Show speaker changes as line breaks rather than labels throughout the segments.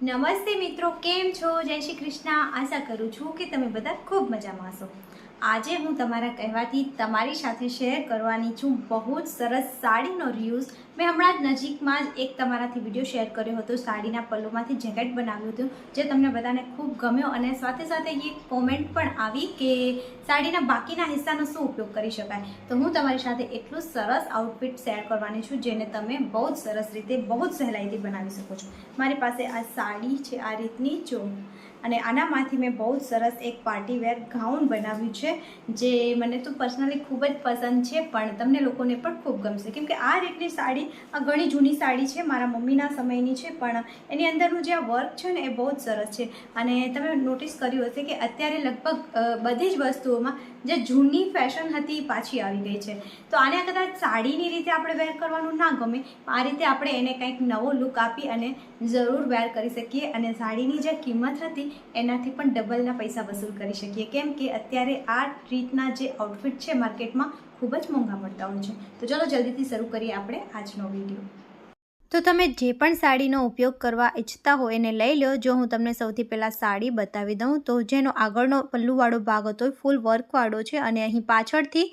નમસ્તે મિત્રો, કેમ છો? જય શ્રી કૃષ્ણ. આશા કરું છું કે તમે બધા ખૂબ મજામાં હશો. આજે હું તમારા કહેવાથી તમારી સાથે શેર કરવાની છું બહુ જ સરસ સાડીનો રિવ્યૂઝ. મેં હમણાં જ નજીકમાં જ એક તમારાથી વિડીયો શેર કર્યો હતો. સાડીના પલ્લુમાંથી જેકેટ બનાવ્યું હતું જે તમને બધાને ખૂબ ગમ્યો અને સાથે સાથે એ કોમેન્ટ પણ આવી કે સાડીના બાકીના હિસ્સાનો શું ઉપયોગ કરી શકાય. તો હું તમારી સાથે એટલું સરસ આઉટફિટ શેર કરવાની છું જેને તમે બહુ જ સરસ રીતે બહુ જ સહેલાઈથી બનાવી શકો છો. મારી પાસે આ સાડી છે આ રીતની જો, અને આનામાંથી મેં બહુ જ સરસ એક પાર્ટી વેર ગાઉન બનાવ્યું છે જે મને તો પર્સનલી ખૂબ જ પસંદ છે, પણ તમને લોકોને પણ ખૂબ ગમશે કેમ કે આ રીતની સાડી આ ઘણી જૂની સાડી છે, મારા મમ્મીના સમયની છે, પણ એની અંદરનું જે આ વર્ક છે ને એ બહુ જ સરસ છે. અને તમે નોટિસ કર્યું હશે કે અત્યારે લગભગ બધી જ વસ્તુઓમાં જે જૂની ફેશન હતી એ પાછી આવી ગઈ છે. તો આને કદાચ સાડીની રીતે આપણે વેર કરવાનું ના ગમે, આ રીતે આપણે એને કંઈક નવો લુક આપી અને જરૂર વેર કરી શકીએ અને સાડીની જે કિંમત હતી એનાથી પણ ડબલના પૈસા વસૂલ કરી શકીએ, કેમ કે અત્યારે આ રીતના જે આઉટફિટ છે માર્કેટમાં ખૂબ જ મોંઘા મળતા હોય છે. તો ચલો જલ્દીથી શરૂ કરીએ આપણે આજનો વિડીયો. તો તમે જે પણ સાડીનો ઉપયોગ કરવા ઈચ્છતા હો એને લઈ લો. જો હું તમને સૌથી પહેલાં સાડી બતાવી દઉં તો જેનો આગળનો પલ્લુવાળો ભાગ હતો એ ફૂલ વર્કવાળો છે અને અહીં પાછળથી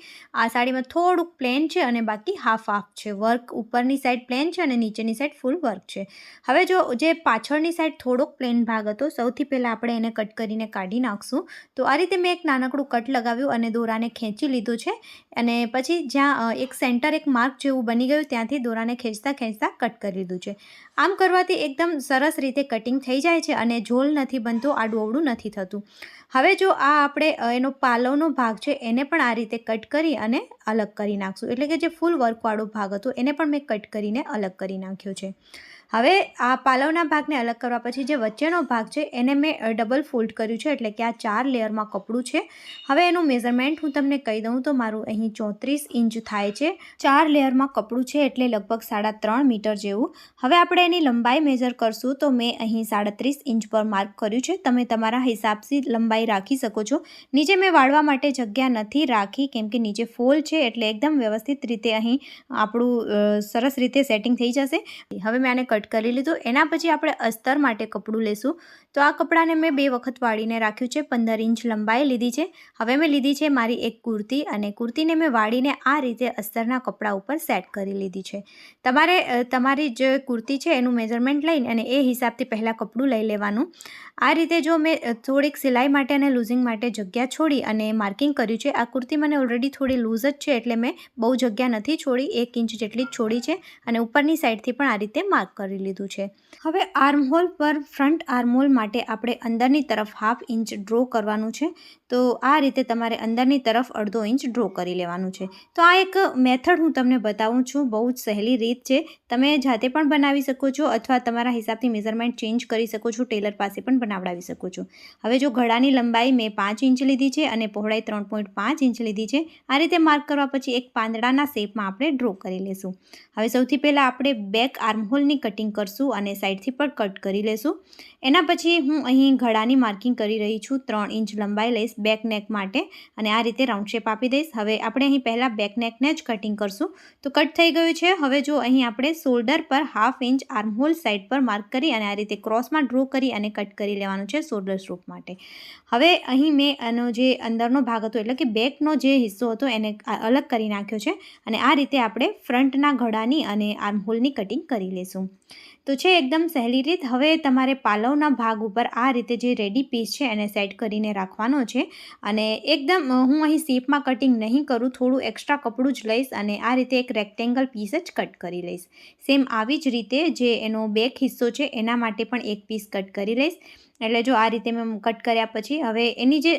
આ સાડીમાં થોડુંક પ્લેન છે અને બાકી હાફ છે. વર્ક ઉપરની સાઈડ પ્લેન છે અને નીચેની સાઈડ ફૂલ વર્ક છે. હવે જો જે પાછળની સાઈડ થોડોક પ્લેન ભાગ હતો સૌથી પહેલાં આપણે એને કટ કરીને કાઢી નાખશું. તો આ રીતે મેં એક નાનકડું કટ લગાવ્યું અને દોરાને ખેંચી લીધું છે અને પછી જ્યાં એક સેન્ટર એક માર્ક જેવું બની ગયું ત્યાંથી દોરાને ખેંચતા ખેંચતા કટ કરી લીધું છે. આમ કરવાથી એકદમ સરસ રીતે કટિંગ થઈ જાય છે અને ઝોલ નથી બનતો, આડું અવળું નથી થતું. હવે જો આ આપણે એનો પાલવનો ભાગ છે એને પણ આ રીતે કટ કરી અને અલગ કરી નાખશું. એટલે કે જે ફૂલ વર્કવાળો ભાગ હતો એને પણ મેં કટ કરીને અલગ કરી નાખ્યો છે. હવે આ પાલવના ભાગને અલગ કરવા પછી જે વચ્ચેનો ભાગ છે એને મેં ડબલ ફોલ્ડ કર્યું છે, એટલે કે આ 4 લેયરમાં કપડું છે. હવે એનું મેઝરમેન્ટ હું તમને કહી દઉં તો મારું અહીં 34 ઇંચ થાય છે. 4 લેયરમાં કપડું છે એટલે લગભગ 3.5 મીટર જેવું. હવે આપણે એની લંબાઈ મેઝર કરશું તો મેં અહીં 37 ઇંચ પર માર્ક કર્યું છે. તમે તમારા હિસાબથી લંબાઈ રાખી શકો છો. નીચે મેં વાળવા માટે જગ્યા નથી રાખી કેમ કે નીચે ફોલ છે એટલે એકદમ વ્યવસ્થિત રીતે અહીં આપણું સરસ રીતે સેટિંગ થઈ જશે. હવે મેં આને કટ કરી લીધું. એના પછી આપણે અસ્તર માટે કપડું લેશું. તો આ કપડાને મેં 2 વખત વાળીને રાખ્યું છે. 15 ઇંચ લંબાઈ લીધી છે. હવે મેં લીધી છે મારી એક કુર્તી અને કુર્તીને મેં વાળીને આ રીતે અસ્તરના કપડા ઉપર સેટ કરી લીધી છે. તમારે તમારી જે કુર્તી છે એનું મેઝરમેન્ટ લઈને અને એ હિસાબથી પહેલાં કપડું લઈ લેવાનું. આ રીતે જો મેં થોડીક સિલાઈ માટે અને લૂઝિંગ માટે જગ્યા છોડી અને માર્કિંગ કર્યું છે. આ કુર્તી મને ઓલરેડી થોડી લૂઝ જ છે એટલે મેં બહુ જગ્યા નથી છોડી, 1 ઇંચ જેટલી જ છોડી છે અને ઉપરની સાઈડથી પણ આ રીતે માર્ક કરી લીધું છે. હવે આર્મહોલ પર ફ્રન્ટ આર્મહોલ માટે આપણે અંદરની તરફ 1/2 ઇંચ ડ્રો કરવાનું છે. તો આ રીતે તમારે અંદરની તરફ 1/2 ઇંચ ડ્રો કરી લેવાનું છે. તો આ એક મેથડ હું તમને બતાવું છું, બહુ જ સહેલી રીત છે. તમે જાતે પણ બનાવી શકો છો અથવા તમારા હિસાબથી મેઝરમેન્ટ ચેન્જ કરી શકો છો, ટેલર પાસે પણ બનાવડાવી શકો છો. હવે જો ગળાની લંબાઈ મેં 5 ઇંચ લીધી છે અને પહોળાઈ 3.5 ઇંચ લીધી છે. આ રીતે માર્ક કરવા પછી એક પાંદડાના શેપમાં આપણે ડ્રો કરી લેશું. હવે સૌથી પહેલાં આપણે બેક આર્મહોલની કટિંગ કરશું અને સાઈડથી પણ કટ કરી લેશું. એના પછી હું અહીં ગળાની માર્કિંગ કરી રહી છું. 3 ઇંચ લંબાઈ લઈશ બેક નેક માટે અને આ રીતે રાઉન્ડ શેપ આપી દઈશ. હવે આપણે અહીં પહેલાં બેક નેકને જ કટિંગ કરશું. તો કટ થઈ ગયું છે. હવે જો અહીં આપણે શોલ્ડર પર 1/2 ઇંચ આર્મહોલ સાઈડ પર માર્ક કરી અને આ રીતે ક્રોસમાં ડ્રો કરી અને કટ કરી લેવાનું છે શોલ્ડર સ્ટ્રોપ માટે. હવે અહીં મેં આનો જે અંદરનો ભાગ હતો એટલે કે બેકનો જે હિસ્સો હતો એને અલગ કરી નાખ્યો છે અને આ રીતે આપણે ફ્રન્ટના ગળાની અને આર્મહોલની કટિંગ કરી લેશું. તો છે એકદમ સહેલી રીત. હવે તમારે પાલવના ભાગ ઉપર આ રીતે જે રેડી પીસ છે એને સેટ કરીને રાખવાનો છે અને એકદમ હું અહીં શેપમાં કટિંગ નહીં કરું, થોડું એક્સ્ટ્રા કપડું જ લઈશ અને આ રીતે એક રેક્ટેંગલ પીસ જ કટ કરી લઈશ. સેમ આવી જ રીતે જે એનો બેક હિસ્સો છે એના માટે પણ એક પીસ કટ કરી લઈશ. એટલે જો આ રીતે મેં કટ કર્યા પછી હવે એની જે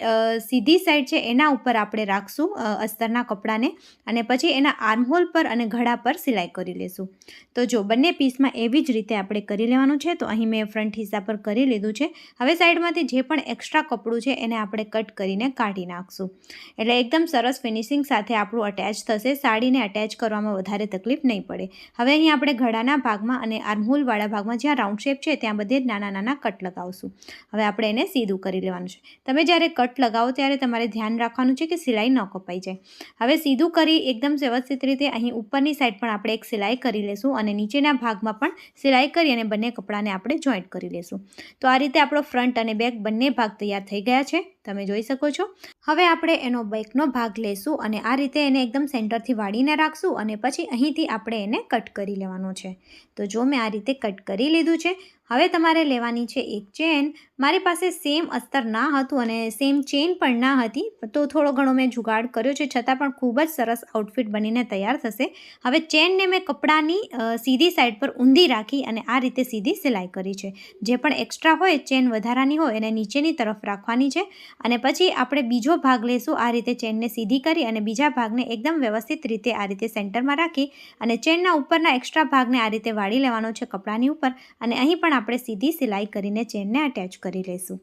સીધી સાઈડ છે એના ઉપર આપણે રાખશું અસ્તરના કપડાને અને પછી એના આર્મહોલ પર અને ગળા પર સિલાઈ કરી લેશું. તો જો બંને પીસમાં એવી જ રીતે આપણે કરી લેવાનું છે. તો અહીં મેં ફ્રન્ટ હિસ્સા પર કરી લીધું છે. હવે સાઈડમાંથી જે પણ એક્સ્ટ્રા કપડું છે એને આપણે કટ કરીને કાઢી નાખશું. એટલે એકદમ સરસ ફિનિશિંગ સાથે આપણું અટેચ થશે. સાડીને અટેચ કરવામાં વધારે તકલીફ નહીં પડે. હવે અહીં આપણે ગળાના ભાગમાં અને આર્મહોલવાળા ભાગમાં જ્યાં રાઉન્ડ શેપ છે ત્યાં બધે નાના નાના કટ લગાવશું. હવે આપણે એને સીધું કરી લેવાનું છે. તમે જ્યારે કટ લગાવો ત્યારે તમારે ધ્યાન રાખવાનું છે કે સિલાઈ ન કપાઈ જાય. હવે સીધું કરી એકદમ વ્યવસ્થિત રીતે અહીં ઉપરની સાઈડ પણ આપણે એક સિલાઈ કરી લેશું અને નીચેના ભાગમાં પણ સિલાઈ કરી અને બંને કપડાને આપણે જોઈન્ટ કરી લેશું. તો આ રીતે આપણો ફ્રન્ટ અને બેક બંને ભાગ તૈયાર થઈ ગયા છે, તમે જોઈ શકો છો. હવે આપણે એનો બેકનો ભાગ લેશું અને આ રીતે એને એકદમ સેન્ટરથી વાળીને રાખશું અને પછી અહીંથી આપણે એને કટ કરી લેવાનો છે. તો જો મેં આ રીતે કટ કરી લીધું છે. હવે તમારે લેવાની છે એક ચેન. મારી પાસે સેમ અસ્તર ના હતું અને સેમ ચેન પણ ના હતી, તો થોડો ઘણો મેં જુગાડ કર્યો છે, છતાં પણ ખૂબ જ સરસ આઉટફિટ બનીને તૈયાર થશે. હવે ચેનને મેં કપડાની સીધી સાઈડ પર ઊંધી રાખી અને આ રીતે સીધી સિલાઈ કરી છે. જે પણ એક્સ્ટ્રા હોય, ચેન વધારાની હોય એને નીચેની તરફ રાખવાની છે અને પછી આપણે બીજો ભાગ લેશું. આ રીતે ચેનને સીધી કરી અને બીજા ભાગને એકદમ વ્યવસ્થિત રીતે આ રીતે સેન્ટરમાં રાખી અને ચેનના ઉપરના એક્સ્ટ્રા ભાગને આ રીતે વાળી લેવાનો છે કપડાની ઉપર અને અહીં પણ આપણે સીધી સિલાઈ કરીને ચેનને અટેચ કરી લઈશું.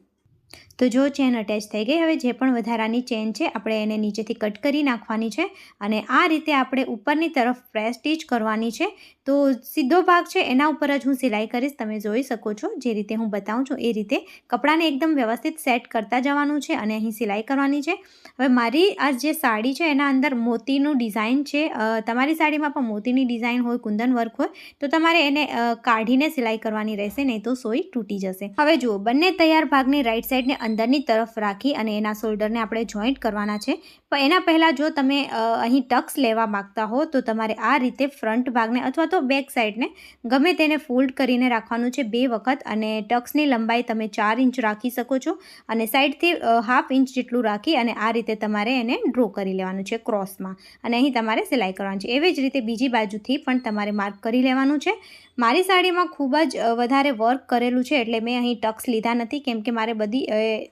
તો જો ચેન અટેચ થઈ ગઈ. હવે જે પણ વધારાની ચેન છે આપણે એને નીચેથી કટ કરી નાખવાની છે અને આ રીતે આપણે ઉપરની તરફ પ્રેસ સ્ટીચ કરવાની છે. તો સીધો ભાગ છે એના ઉપર જ હું સિલાઈ કરીશ, તમે જોઈ શકો છો. જે રીતે હું બતાવું છું એ રીતે કપડાને એકદમ વ્યવસ્થિત સેટ કરતા જવાનું છે અને અહીં સિલાઈ કરવાની છે. હવે મારી આ જે સાડી છે એના અંદર મોતીનું ડિઝાઇન છે. તમારી સાડીમાં પણ મોતીની ડિઝાઇન હોય, કુંદન વર્ક હોય તો તમારે એને કાઢીને સિલાઈ કરવાની રહેશે, નહીં તો સોઈ તૂટી જશે. હવે જુઓ, બંને તૈયાર ભાગની રાઈટ સાઈડને અંદરની તરફ રાખી અને એના શોલ્ડરને આપણે જોઈન્ટ કરવાના છે. પણ એના પહેલાં જો તમે અહીં ટક્સ લેવા માગતા હો તો તમારે આ રીતે ફ્રન્ટ ભાગને અથવા તો બેક સાઈડને ગમે તેને ફોલ્ડ કરીને રાખવાનું છે 2 વખત અને ટક્સની લંબાઈ તમે 4 ઇંચ રાખી શકો છો અને સાઈડથી 1/2 ઇંચ જેટલું રાખી અને આ રીતે તમારે એને ડ્રો કરી લેવાનું છે ક્રોસમાં અને અહીં તમારે સિલાઈ કરવાની છે. એવી જ રીતે બીજી બાજુથી પણ તમારે માર્ક કરી લેવાનું છે. મારી સાડીમાં ખૂબ જ વધારે વર્ક કરેલું છે એટલે મેં અહીં ટક્સ લીધા નથી, કેમ કે મારે બધી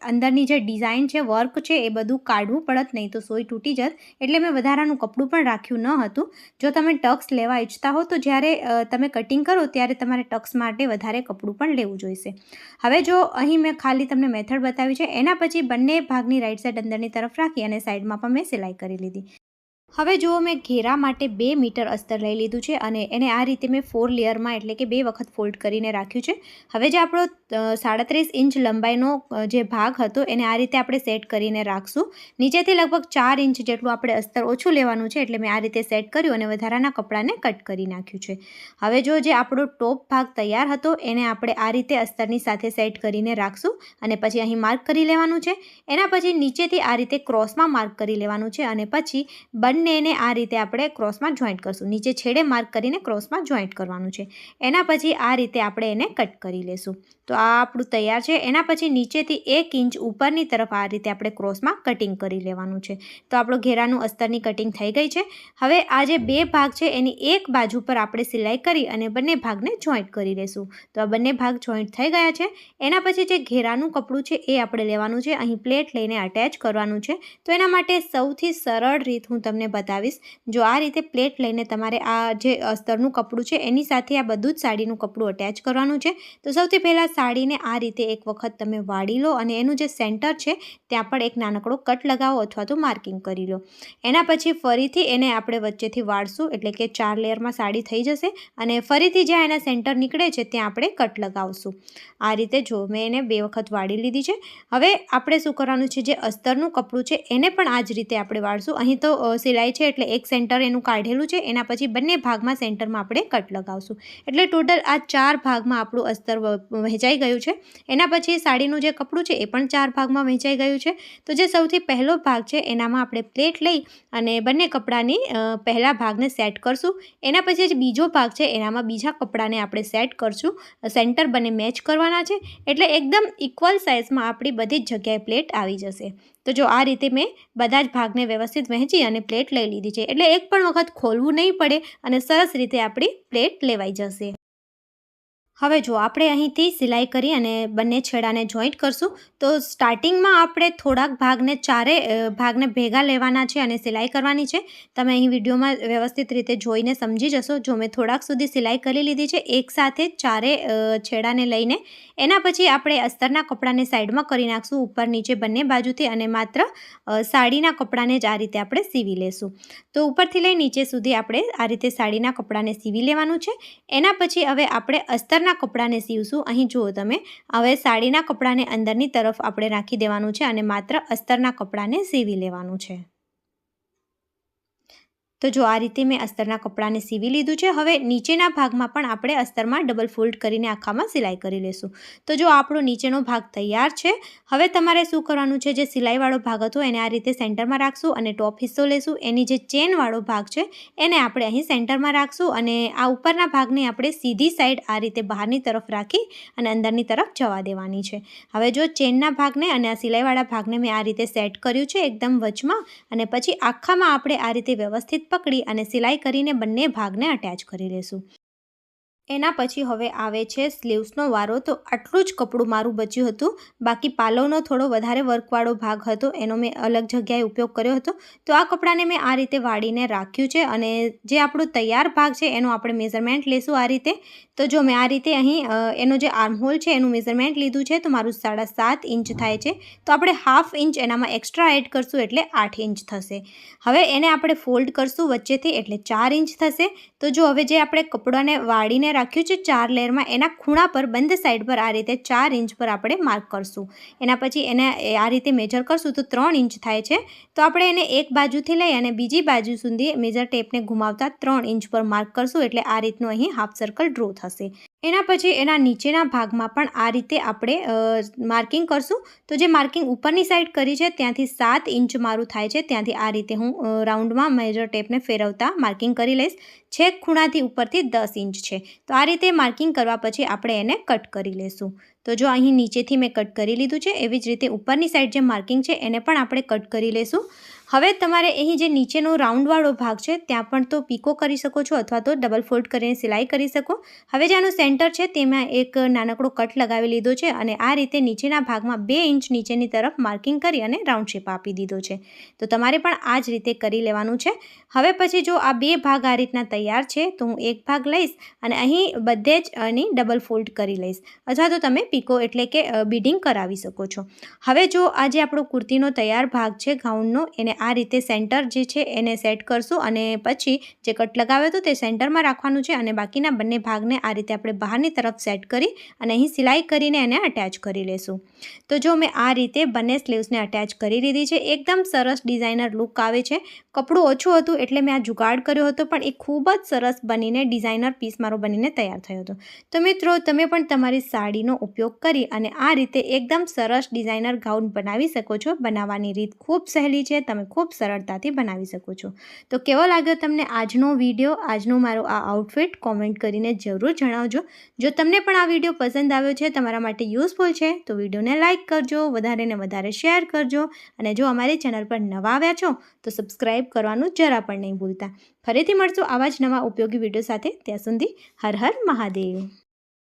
અંદરની જે ડિઝાઇન છે, વર્ક છે એ બધું કાઢવું પડત, નહીં તો સોઈ તૂટી જત, એટલે મેં વધારાનું કપડું પણ રાખ્યું ન હતું. જો તમે ટક્સ લેવા ઈચ્છતા હો તો જ્યારે તમે કટિંગ કરો ત્યારે તમારે ટક્સ માટે વધારે કપડું પણ લેવું જોઈશે. હવે જો અહીં મેં ખાલી તમને મેથડ બતાવી છે, એના પછી બંને ભાગની રાઈટ સાઈડ અંદરની તરફ રાખી અને સાઈડમાં પણ મેં સિલાઈ કરી લીધી. હવે જુઓ, મેં ઘેરા માટે 2 મીટર અસ્તર લઈ લીધું છે અને એને આ રીતે મેં 4 લેયરમાં એટલે કે 2 વખત ફોલ્ડ કરીને રાખ્યું છે. હવે જે આપણો 37 ઇંચ લંબાઈનો જે ભાગ હતો એને આ રીતે આપણે સેટ કરીને રાખશું. નીચેથી લગભગ 4 ઇંચ જેટલું આપણે અસ્તર ઓછું લેવાનું છે એટલે મેં આ રીતે સેટ કર્યું અને વધારાના કપડાને કટ કરી નાખ્યું છે. હવે જો જે આપણો ટોપ ભાગ તૈયાર હતો એને આપણે આ રીતે અસ્તરની સાથે સેટ કરીને રાખશું અને પછી અહીં માર્ક કરી લેવાનું છે. એના પછી નીચેથી આ રીતે ક્રોસમાં માર્ક કરી લેવાનું છે અને પછી બંનેને આ રીતે આપણે ક્રોસમાં જોઈન્ટ કરશું. નીચે છેડે માર્ક કરીને ક્રોસમાં જોઈન્ટ કરવાનું છે. એના પછી આ રીતે આપણે એને કટ કરી લેશું. તો આ આપણું તૈયાર છે. એના પછી નીચેથી 1 ઇંચ ઉપરની તરફ આ રીતે આપણે ક્રોસમાં કટિંગ કરી લેવાનું છે. તો આપણો ઘેરાનું અસ્તરની કટિંગ થઈ ગઈ છે. હવે આ જે 2 ભાગ છે એની એક બાજુ પર આપણે સિલાઈ કરી અને બંને ભાગને જોઈન્ટ કરી લેશું. તો આ બંને ભાગ જોઈન્ટ થઈ ગયા છે. એના પછી જે ઘેરાનું કપડું છે એ આપણે લેવાનું છે. અહીં પ્લેટ લઈને અટેચ કરવાનું છે. તો એના માટે સૌથી સરળ રીત હું તમને બતાવીશ. જો આ રીતે પ્લેટ લઈને તમારે આ જે અસ્તરનું કપડું છે એની સાથે આ બધું જ સાડીનું કપડું અટેચ કરવાનું છે. તો સૌથી પહેલાં સાડીને આ રીતે એક વખત તમે વાળી લો અને એનું જે સેન્ટર છે ત્યાં પણ એક નાનકડો કટ લગાવો અથવા તો માર્કિંગ કરી લો. એના પછી ફરીથી એને આપણે વચ્ચેથી વાળશું એટલે કે 4 લેયરમાં સાડી થઈ જશે અને ફરીથી જ્યાં એના સેન્ટર નીકળે છે ત્યાં આપણે કટ લગાવશું. આ રીતે જો મેં એને 2 વખત વાળી લીધી છે. હવે આપણે શું કરવાનું છે, જે અસ્તરનું કપડું છે એને પણ આ જ રીતે આપણે વાળશું. અહીં તો સિલાઈ છે એટલે એક સેન્ટર એનું કાઢેલું છે, એના પછી બંને ભાગમાં સેન્ટરમાં આપણે કટ લગાવશું. એટલે ટોટલ આ 4 ભાગમાં આપણું અસ્તર વહેંચાઈ ગયું છે. એના પછી સાડીનું જે કપડું છે એ પણ 4 ભાગમાં વહેંચાઈ ગયું છે. તો જે સૌથી પહેલો ભાગ છે એનામાં આપણે પ્લેટ લઈ અને બંને કપડાની પહેલા ભાગને સેટ કરશું. એના પછી જે બીજો ભાગ છે એનામાં બીજા કપડાને આપણે સેટ કરશું. સેન્ટર બંને મેચ કરવાના છે એટલે એકદમ ઇક્વલ સાઇઝમાં આપણી બધી જ જગ્યાએ પ્લેટ આવી જશે. તો જો આ રીતે મેં બધા જ ભાગને વ્યવસ્થિત વહેંચી અને પ્લેટ લઈ લીધી છે એટલે એક પણ વખત ખોલવું નહીં પડે અને સરસ રીતે આપણી પ્લેટ લેવાઈ જશે. હવે જો આપણે અહીંથી સિલાઈ કરી અને બંને છેડાને જોઈન્ટ કરશું. તો સ્ટાર્ટિંગમાં આપણે થોડાક ભાગને ચારે ભાગને ભેગા લેવાના છે અને સિલાઈ કરવાની છે. તમે અહીં વિડીયોમાં વ્યવસ્થિત રીતે જોઈને સમજી જશો. જો મેં થોડાક સુધી સિલાઈ કરી લીધી છે એકસાથે ચારે છેડાને લઈને. એના પછી આપણે અસ્તરના કપડાને સાઈડમાં કરી નાખશું ઉપર નીચે બંને બાજુથી અને માત્ર સાડીના કપડાને જ આ રીતે આપણે સીવી લેશું. તો ઉપરથી લઈ નીચે સુધી આપણે આ રીતે સાડીના કપડાને સીવી લેવાનું છે. એના પછી હવે આપણે અસ્તરના અસ્તરના કપડાને સીવશું. અહીં જુઓ તમે, હવે સાડીના કપડાને અંદરની તરફ આપણે રાખી દેવાનું છે અને માત્ર અસ્તરના કપડાને સીવી લેવાનું છે. તો જો આ રીતે મેં અસ્તરના કપડાને સીવી લીધું છે. હવે નીચેના ભાગમાં પણ આપણે અસ્તરમાં ડબલ ફોલ્ડ કરીને આખામાં સિલાઈ કરી લઈશું. તો જો આપણો નીચેનો ભાગ તૈયાર છે. હવે તમારે શું કરવાનું છે, જે સિલાઈવાળો ભાગ હતો એને આ રીતે સેન્ટરમાં રાખશું અને ટોપ હિસ્સો લેશું. એની જે ચેનવાળો ભાગ છે એને આપણે અહીં સેન્ટરમાં રાખશું અને આ ઉપરના ભાગને આપણે સીધી સાઈડ આ રીતે બહારની તરફ રાખી અને અંદરની તરફ જવા દેવાની છે. હવે જો ચેનના ભાગને અને આ સિલાઈવાળા ભાગને મેં આ રીતે સેટ કર્યું છે એકદમ વચમાં, અને પછી આખામાં આપણે આ રીતે વ્યવસ્થિત પકડી અને સિલાઈ કરીને બંને ભાગને અટેચ કરી લેશું. એના પછી હવે આવે છે સ્લીવ્સનો વારો. તો આટલું જ કપડું મારું બચ્યું હતું. બાકી પાલવનો થોડો વધારે વર્કવાળો ભાગ હતો, એનો મેં અલગ જગ્યાએ ઉપયોગ કર્યો હતો. તો આ કપડાને મેં આ રીતે વાળીને રાખ્યું છે અને જે આપણું તૈયાર ભાગ છે એનું આપણે મેઝરમેન્ટ લેશું આ રીતે. તો જો મેં આ રીતે અહીં એનો જે આર્મહોલ છે એનું મેઝરમેન્ટ લીધું છે. તો મારું 7.5 ઇંચ થાય છે. તો આપણે 1/2 ઇંચ એનામાં એક્સ્ટ્રા એડ કરશું એટલે 8 ઇંચ થશે. હવે એને આપણે ફોલ્ડ કરશું વચ્ચેથી એટલે 4 ઇંચ થશે. તો જો હવે જે આપણે કપડાને વાળીને રાખ્યું છે 4 લેયરમાં, એના ખૂણા પર બંધ સાઈડ પર આ રીતે 4 ઇંચ પર આપણે માર્ક કરશું. એના પછી એને આ રીતે મેજર કરશું તો 3 ઇંચ થાય છે. તો આપણે એને એક બાજુથી લઈ અને બીજી બાજુ સુધી મેજર ટેપને ઘુમાવતા 3 ઇંચ પર માર્ક કરશું. એટલે આ રીતનું અહીં હાફ સર્કલ ડ્રો થશે. એના પછી એના નીચેના ભાગમાં પણ આ રીતે આપણે માર્કિંગ કરશું. તો જે માર્કિંગ ઉપરની સાઈડ કરી છે ત્યાંથી 7 ઇંચ મારું થાય છે. ત્યાંથી આ રીતે હું રાઉન્ડમાં મેજર ટેપને ફેરવતા માર્કિંગ કરી લઈશ. છેક ખૂણાથી ઉપરથી 10 ઇંચ છે. તો આ રીતે માર્કિંગ કરવા પછી આપણે એને કટ કરી લઈશું. તો જો અહીં નીચેથી મેં કટ કરી લીધું છે, એવી જ રીતે ઉપરની સાઈડ જે માર્કિંગ છે એને પણ આપણે કટ કરી લઈશું. હવે તમારે અહીં જે નીચેનો રાઉન્ડવાળો ભાગ છે ત્યાં પણ તો પીકો કરી શકો છો અથવા તો ડબલ ફોલ્ડ કરીને સિલાઈ કરી શકો. હવે જેનું સેન્ટર છે તેમાં એક નાનકડો કટ લગાવી લીધો છે અને આ રીતે નીચેના ભાગમાં 2 ઇંચ નીચેની તરફ માર્કિંગ કરી અને રાઉન્ડ શેપ આપી દીધો છે. તો તમારે પણ આ જ રીતે કરી લેવાનું છે. હવે પછી જો આ 2 ભાગ આ રીતના તૈયાર છે તો હું એક ભાગ લઈશ અને અહીં બધે જ આની ડબલ ફોલ્ડ કરી લઈશ, અથવા તો તમે પીકો એટલે કે બીડિંગ કરાવી શકો છો. હવે જો આ જે આપણો કુર્તીનો તૈયાર ભાગ છે ગાઉનનો, એને આ રીતે સેન્ટર જે છે એને સેટ કરશું અને પછી જે કટ લગાવ્યો હતો તે સેન્ટરમાં રાખવાનું છે અને બાકીના બંને ભાગને આ રીતે આપણે બહારની તરફ સેટ કરી અને અહીં સિલાઈ કરીને એને અટેચ કરી લેશું. તો જો મેં આ રીતે બંને સ્લીવ્સને અટેચ કરી લીધી છે. એકદમ સરસ ડિઝાઇનર લુક આવે છે. કપડું ઓછું હતું એટલે મેં આ જુગાડ કર્યો હતો, પણ એ ખૂબ જ સરસ બનીને ડિઝાઇનર પીસ મારો બનીને તૈયાર થયો હતો. તો મિત્રો, તમે પણ તમારી સાડીનો ઉપયોગ કરી અને આ રીતે એકદમ સરસ ડિઝાઇનર ગાઉન બનાવી શકો છો. બનાવવાની રીત ખૂબ સહેલી છે, તમે ખૂબ સરળતાથી બનાવી શકો છો. તો કેવો લાગ્યો તમને આજનો વિડીયો, આજનો મારો આ આઉટફિટ? કોમેન્ટ કરીને જરૂર જણાવજો. જો તમને પણ આ વિડીયો પસંદ આવ્યો છે, તમારા માટે યુઝફુલ છે, તો વિડીયોને લાઇક કરજો, વધારે ને વધારે શેર કરજો અને જો અમારી ચેનલ પર નવા આવ્યા છો તો સબસ્ક્રાઈબ કરવાનું જરા પણ નહીં ભૂલતા. ફરીથી મળશું આવા જ નવા ઉપયોગી વિડીયો સાથે. ત્યાં સુધી હર હર મહાદેવ.